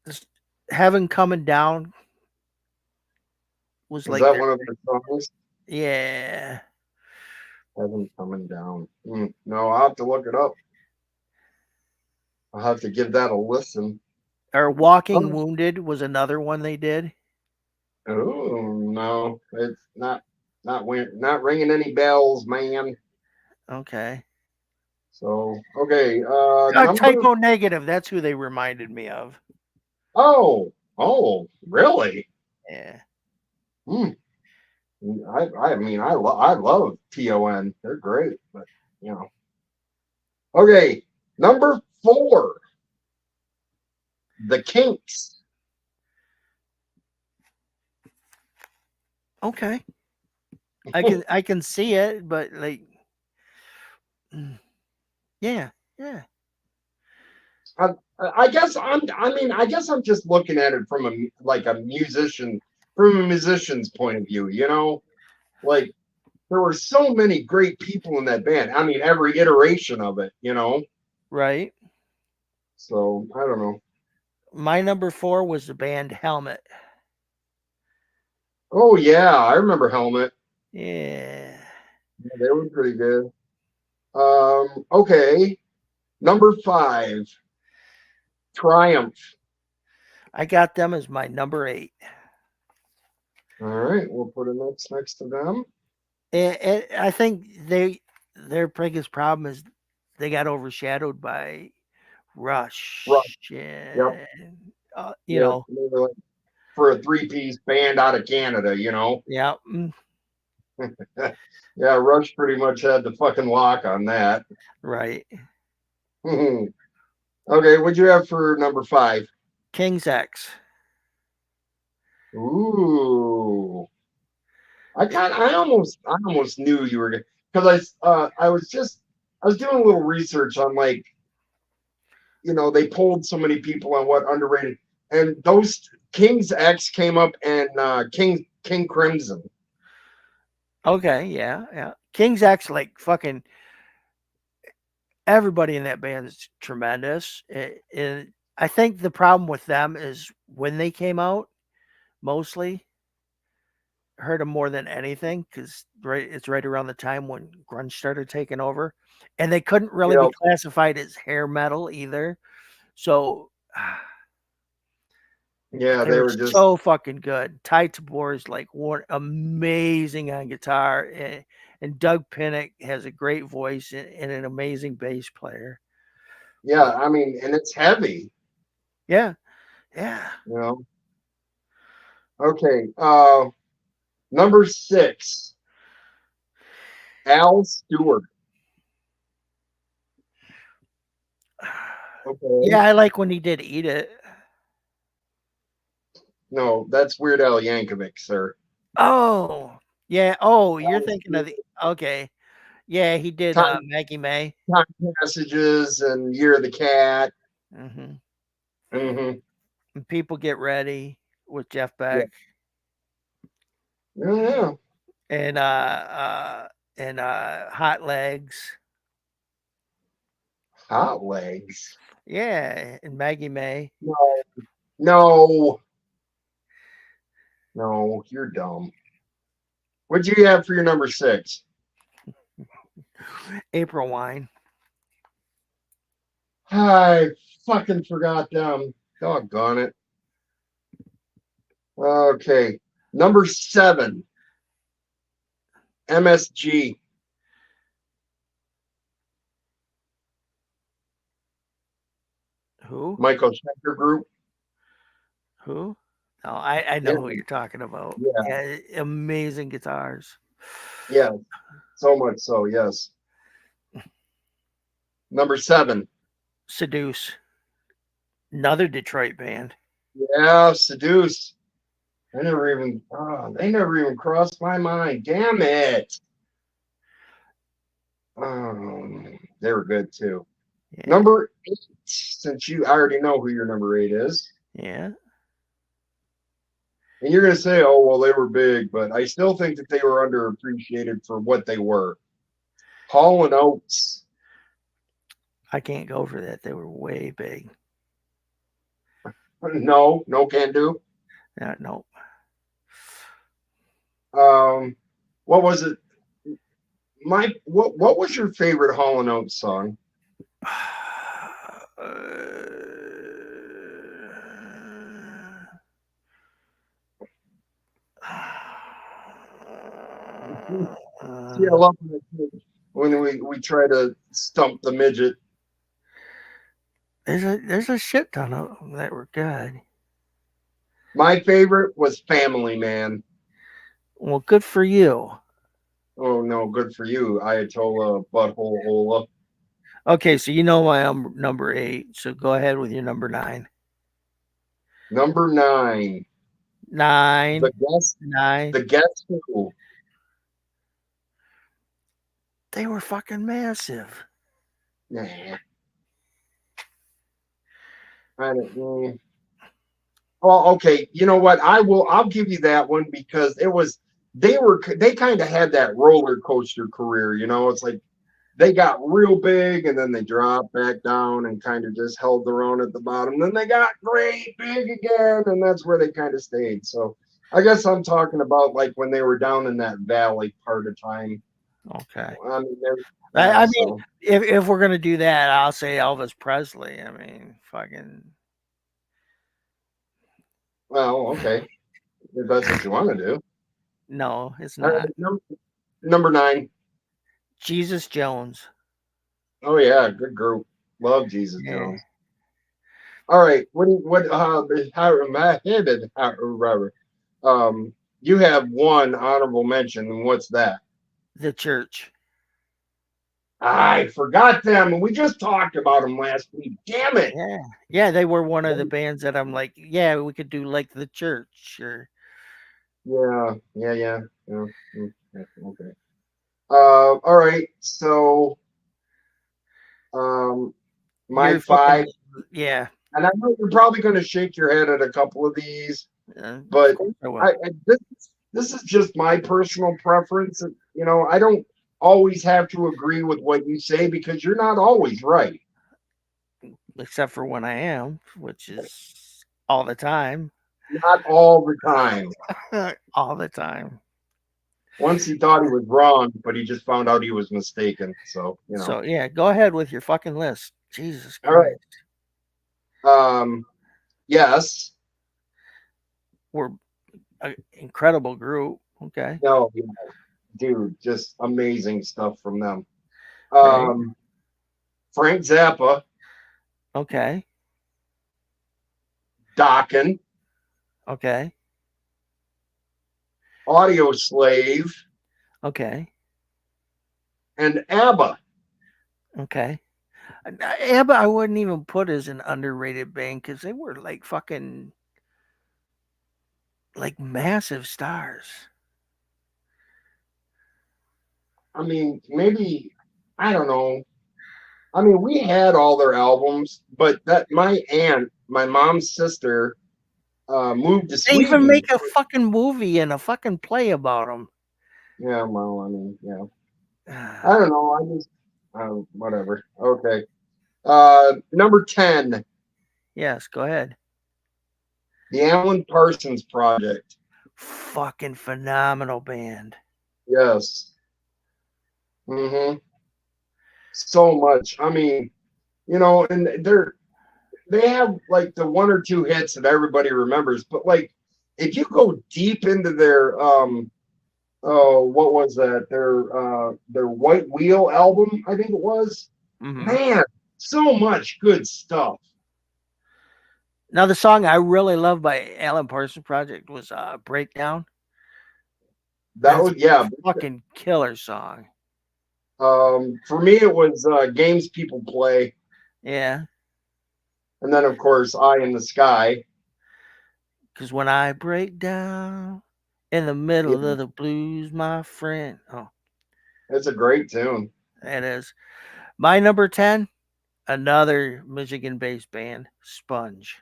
This Heaven Coming Down was Is like that one of their songs? yeah. Heaven Coming Down. No, I'll have to look it up. I'll have to give that a listen. Or Walking Wounded was another one they did. Oh no, it's not ringing any bells, man. Okay. So okay, Typo Negative, that's who they reminded me of. Oh, really? Yeah. I mean, I love TON. They're great, but Okay, number 4, The Kinks. Okay. I can see it, but like yeah. I guess I'm just looking at it from a musician's point of view, like there were so many great people in that band. I mean, every iteration of it. Right. So I don't know. My number 4 was the band Helmet. Oh yeah, I remember Helmet. Yeah. They were pretty good. Okay, number 5, Triumph. I got them as my number 8. All right, we'll put it next to them. And I think their biggest problem is they got overshadowed by Rush. Rush. Yep. And, you Yep. know, They were like for a three-piece band out of Canada, you know. yeah. Yeah, Rush pretty much had the fucking lock on that. Right. Okay, what'd you have for number 5? King's X. Ooh. I almost knew you were gonna, because I was doing a little research on, like, they pulled so many people on what underrated, and those King's X came up, and King Crimson. Okay, yeah, yeah. King's X, like fucking everybody in that band is tremendous. I think the problem with them is when they came out, mostly heard them more than anything because it's right around the time when grunge started taking over, and they couldn't really be Yep. classified as hair metal either. So Yeah, they they were were just, so fucking good. Ty Tabor is like one amazing on guitar, and Doug Pinnick has a great voice and an amazing bass player. yeah, I mean, and it's heavy, Yeah, yeah. you know. Okay, number 6, Al Stewart. Okay. Yeah, I like when he did Eat It. No, that's Weird Al Yankovic, sir. Oh, yeah. Oh, you're Al thinking of Stewart, the okay. Yeah, he did Time, Maggie May. Time Passages and Year of the Cat. Hmm. Hmm. And People Get Ready with Jeff Yeah. Beck. Oh, yeah. And Hot Legs. Hot Legs. Yeah, and Maggie May. No, no, no, you're dumb. What'd you have for your number 6? April Wine. I fucking forgot them. Doggone it. Okay. Number 7, MSG. Who? Michael Schenker Group. Who? No, I Yeah, know who you're talking about. yeah, Yeah, amazing guitars. yeah. So much so, yes. Number 7. Seduce. Another Detroit band. Yeah, Seduce. They never even crossed my mind. Damn it. They were good too. Yeah. Number 8, since I already know who your number 8 is. Yeah. And you're going to say, oh, well, they were big, but I still think that they were underappreciated for what they were. Hall and Oates. I can't go for that. They were way big. No, no can do. No. What was it? What was your favorite Hall and Oates song? See, I love when we try to stump the midget. There's a shit ton of them that were good. My favorite was Family Man. Well, good for you. Oh no, good for you, Ayatollah Butthole Ola. Okay, so you know my number 8. So go ahead with your number 9. Number 9, 9, the guest, 9. the Guess Who. They were fucking massive. Nah, I don't know. Oh, okay. You know what? I'll give you that one because they kind of had that roller coaster career. It's like they got real big and then they dropped back down and kind of just held their own at the bottom. Then they got great big again, and that's where they kind of stayed. So I guess I'm talking about like when they were down in that valley part of time. Okay. I mean, I mean, if we're gonna do that, I'll say Elvis Presley. I mean, fucking. Well, okay, if that's what you want to do. No, it's All not. right, number 9. Jesus Jones. Oh yeah, good group. Love Jesus Yeah. Jones. All right. You have one honorable mention, and what's that? The Church. I forgot them, and we just talked about them last week. Damn it. Yeah. Yeah, they were one of the bands that I'm like, yeah, we could do like The Church or Yeah. Okay. All right. So, um, my your fucking five, yeah. and I know you're probably going to shake your head at a couple of these, Of but course I will. this is just my personal preference. I don't always have to agree with what you say because you're not always right. Except for when I am, which is all the time. Not all the time. All the time. Once he thought he was wrong, but he just found out he was mistaken. So, So yeah, go ahead with your fucking list. Jesus All right. Christ. Yes. We're an incredible group. Okay. No, yeah, dude, just amazing stuff from them. Right. Frank Zappa, Okay. Dokken, Okay. Audio Slave, Okay. and ABBA. Okay. ABBA, I wouldn't even put as an underrated band because they were like fucking like massive stars. I mean, maybe I don't know. I mean, we had all their albums, but that my aunt, my mom's sister, moved to They even Sweden. make a fucking movie and a fucking play about them. Yeah, well, I mean, yeah, I don't know. I just whatever. Okay. Number 10, Yes, go ahead. the Alan Parsons Project. Fucking phenomenal band. Yes. Mm-hmm. So much. I mean, and they have like the one or two hits that everybody remembers, but like if you go deep into their oh, what was that? Their White Wheel album, I think it was. Mm-hmm. Man, so much good stuff. Now the song I really love by Alan Parsons Project was Breakdown. That That's was yeah. a fucking killer song. For me it was Games People Play. Yeah. And then of course Eye in the Sky. Because when I break down in the middle of the blues, my friend. Oh, it's a great tune. that is. My number 10, another Michigan based band, Sponge.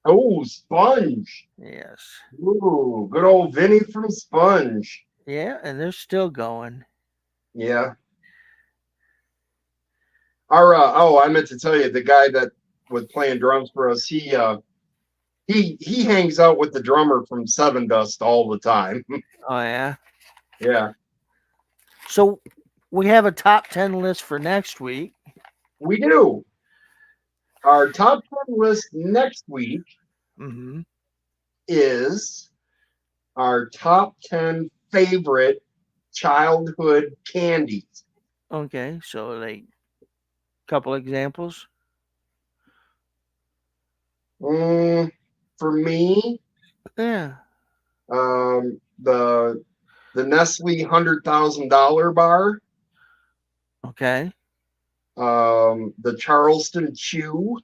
Oh, Sponge. Yes. Ooh, good old Vinny from Sponge. Yeah, and they're still going. Yeah. I meant to tell you, the guy that was playing drums for us, he hangs out with the drummer from Seven Dust all the time. Oh yeah. Yeah. So we have a top 10 list for next week. We do. Our top 10 list next week is our top 10 favorite childhood candies. Okay, so like a couple examples. For me, Yeah. The Nestle $100,000 bar. Okay. The Charleston Chew.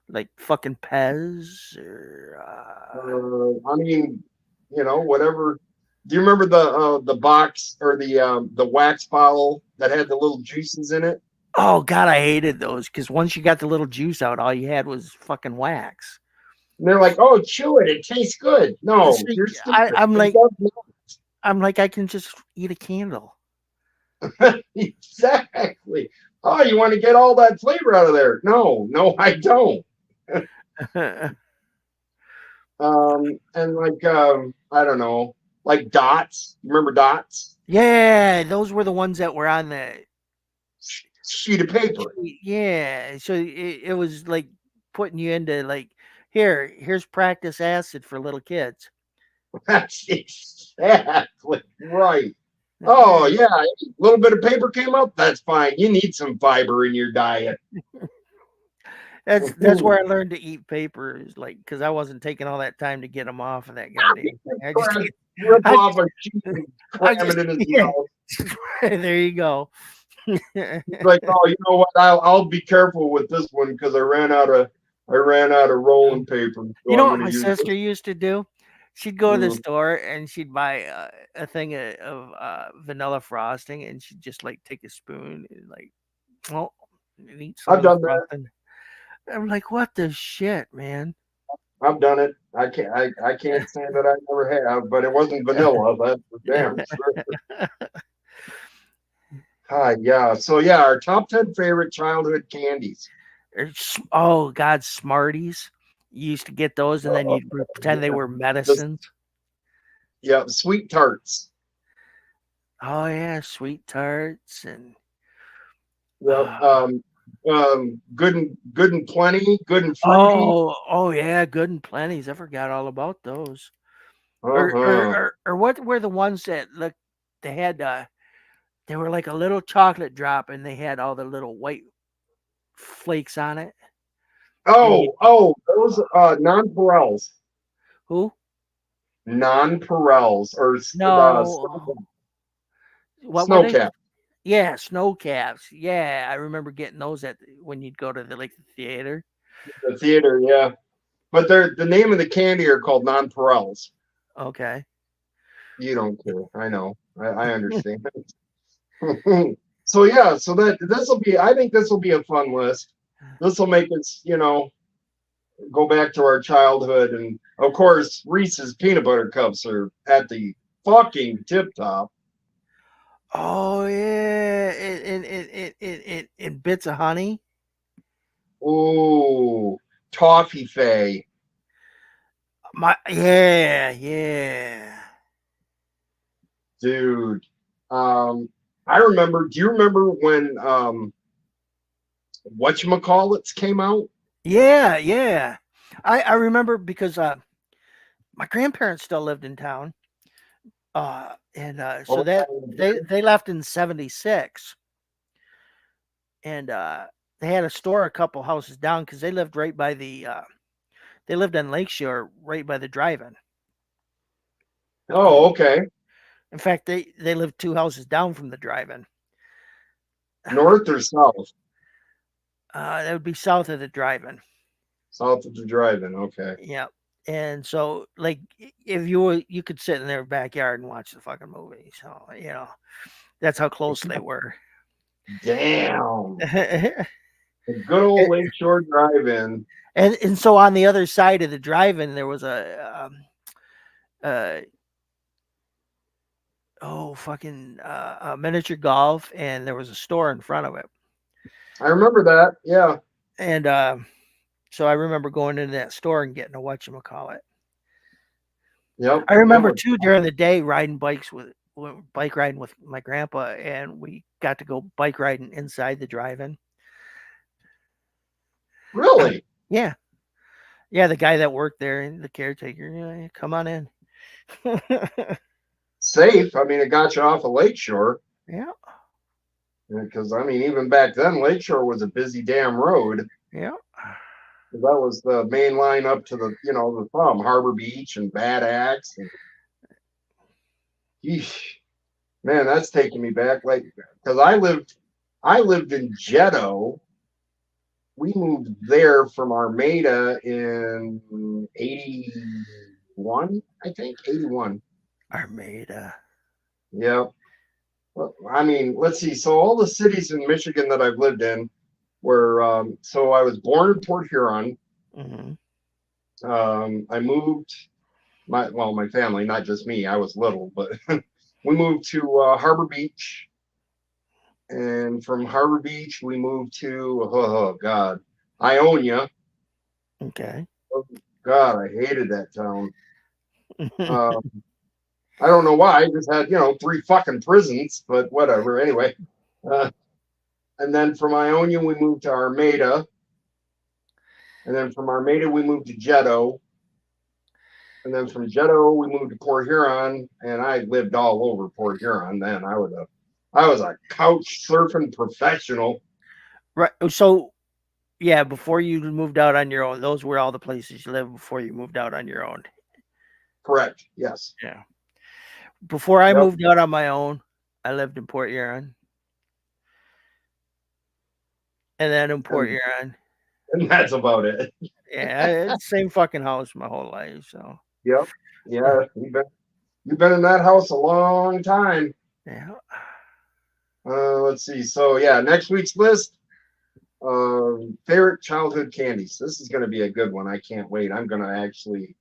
Like fucking Pez or I mean, whatever. Do you remember the box or the wax bottle that had the little juices in it? oh god, I hated those because once you got the little juice out, all you had was fucking wax. And they're like, "Oh, chew it; it tastes good." No, See, you're stupid. I'm like, I can just eat a candle. Exactly. Oh, you want to get all that flavor out of there? No, I don't. And like I don't know, like dots. Remember dots? Yeah, those were the ones that were on the sheet of paper. Yeah, so it was like putting you into like here's practice acid for little kids. That's exactly right. Oh yeah, a little bit of paper came up. That's fine. You need some fiber in your diet. That's where I learned to eat paper, is like, because I wasn't taking all that time to get them off of that goddamn thing. I just Crack, take rip I off just a sheet and I cram just it in his yeah. mouth. There you go. He's like, oh, you know what? I'll be careful with this one because I ran out of rolling paper, You so know I'm what going to my use sister this. used to do? She'd go to the Mm. store and she'd buy a thing of vanilla frosting, and she'd just like take a spoon and like, well, and eat some I've of the done that. frosting. I'm like, what the shit, man? I've done it. I can't say that I never have, but it wasn't vanilla. That's for damn sure. Hi, yeah. So yeah, our top 10 favorite childhood candies. Oh God, Smarties. You used to get those, and then Uh, you'd pretend they yeah, were the, medicines. yeah, sweet tarts. Oh yeah, sweet tarts and Yep. uh, Good and plenty. Good and fruity. oh yeah, good and plenties. I forgot all about those. Or or Uh-huh. or, or what were the ones that look? They had they were like a little chocolate drop, and they had all the little white flakes on it. And you Those nonpareils. who? Nonpareils or No, what were snow they? cap. Yeah, snow caps. Yeah, I remember getting those when you'd go to the theater. The theater, yeah. But they're the name of the candy are called nonpareils. Okay. You don't care. I know. I understand. So yeah, so that this will be I think this will be a fun list. This will make us, go back to our childhood, and of course Reese's peanut butter cups are at the fucking tip top. Oh yeah, in bits of honey. Ooh, toffee fay. Yeah. Dude. I remember, do you remember when whatchamacallits came out? Yeah. I remember because my grandparents still lived in town. And so Oh, that they left in 76, and they had a store a couple houses down because they lived right by they lived on Lakeshore right by the drive-in. oh, okay. In fact, they lived two houses down from the drive-in. North or south? That would be south of the drive-in. South of the drive-in. Okay. Yeah. And so, like, if you could sit in their backyard and watch the fucking movie. So, that's how close they were. Damn. and The good old Lakeshore Drive-In. and so on the other side of the drive-in, there was uh, a miniature golf, and there was a store in front of it. I remember that. Yeah. And so I remember going into that store and getting a whatchamacallit. Yep. I That remember was too during the day riding bike riding with my grandpa, and we got to go bike riding inside the drive-in. really Yeah, the guy that worked there, the caretaker. Yeah, come on in. safe. I mean, it got you off of Lakeshore. Yeah, Because I mean, even back then, Lakeshore was a busy damn road. yeah. That was the main line up to the thumb, Harbor Beach and Bad Axe. And, yeesh, man, that's taking me back. Like, because I lived in Jeddo. We moved there from Armada in 81, I think. 81. Armada. Yeah. Well, I mean, let's see. So all the cities in Michigan that I've lived in were so I was born in Port Huron. Mm-hmm. I moved my family, not just me. I was little, but we moved to Harbor Beach, and from Harbor Beach we moved to Ionia. Okay. Oh, God, I hated that town. I don't know why. I just had three fucking prisons, but whatever. Anyway, uh, and then from Ionia we moved to Armada, and then from Armada we moved to Jeddo. And then from Jeddo, we moved to Port Huron, and I lived all over Port Huron. Then I was a couch surfing professional. Right. So Yeah, before you moved out on your own. Those were all the places you lived before you moved out on your own. Correct. Yes. Yeah. Before I Yep. moved out on my own, I lived in Port Huron. And then in Port Huron. And that's about it. Yeah, it's the same fucking house my whole life. So Yep. Yeah. You've been in that house a long time. yeah. Let's see. So yeah, next week's list. Favorite childhood candies. This is going to be a good one. I can't wait. I'm going to actually.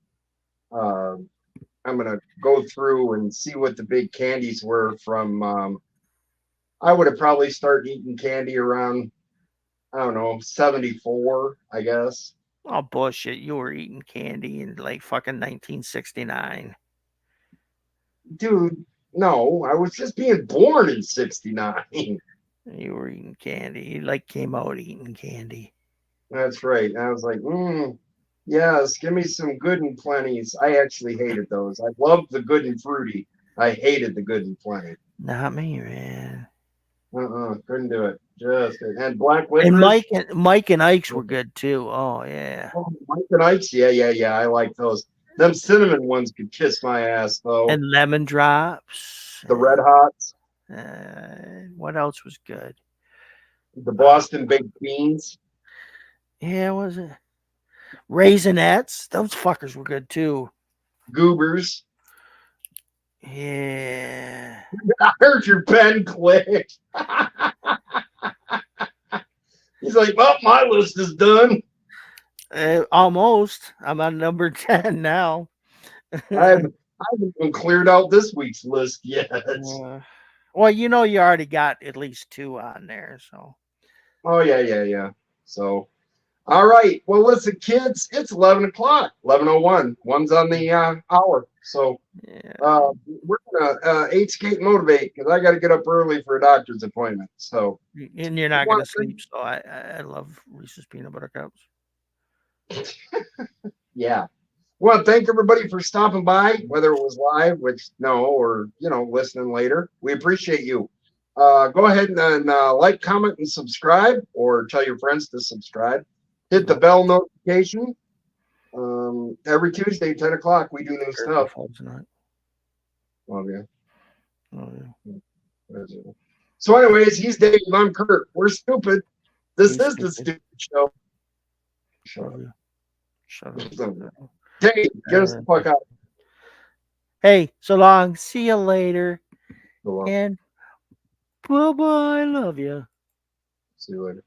I'm going to go through and see what the big candies were from. I would have probably started eating candy around, I don't know, 74, I guess. Oh, bullshit. You were eating candy in like fucking 1969. Dude, no, I was just being born in 69. You were eating candy. You like came out eating candy. That's right. I was like, yes, give me some good and plenties. I actually hated those. I loved the good and fruity. I hated the good and plenty. Not me, man. Couldn't do it. Just and black licorice. And Mike and Ike's were good too. Oh yeah. Oh, Mike and Ike's, yeah. I like those. Them cinnamon ones could kiss my ass though. And lemon drops. The Red Hots. What else was good? The Boston baked beans. Yeah, was it? Raisinets. Those fuckers were good too. Goobers. Yeah. I heard your pen click. He's like, well, my list is done. Almost. I'm on number 10 now. I haven't even cleared out this week's list yet. Well, you know, you already got at least 2 on there. So. Oh, yeah. So, all right. Well, listen, kids, it's 11 o'clock, 11:01. One's on the hour. So, we're going to 8 skate motivate because I got to get up early for a doctor's appointment. So, and you're not going to sleep. So, I love Reese's peanut butter cups. Yeah. Well, thank everybody for stopping by, whether it was live, which no, or listening later. We appreciate you. Go ahead and like, comment, and subscribe, or tell your friends to subscribe. Hit the bell notification. Every Tuesday, 10 o'clock, we do new stuff. Oh yeah. So, anyways, he's Dave. I'm Kurt. We're stupid. This is the stupid show. Shut up. Dave, get us the fuck out. Hey, so long. See you later. And bye-bye. Love you. See you later.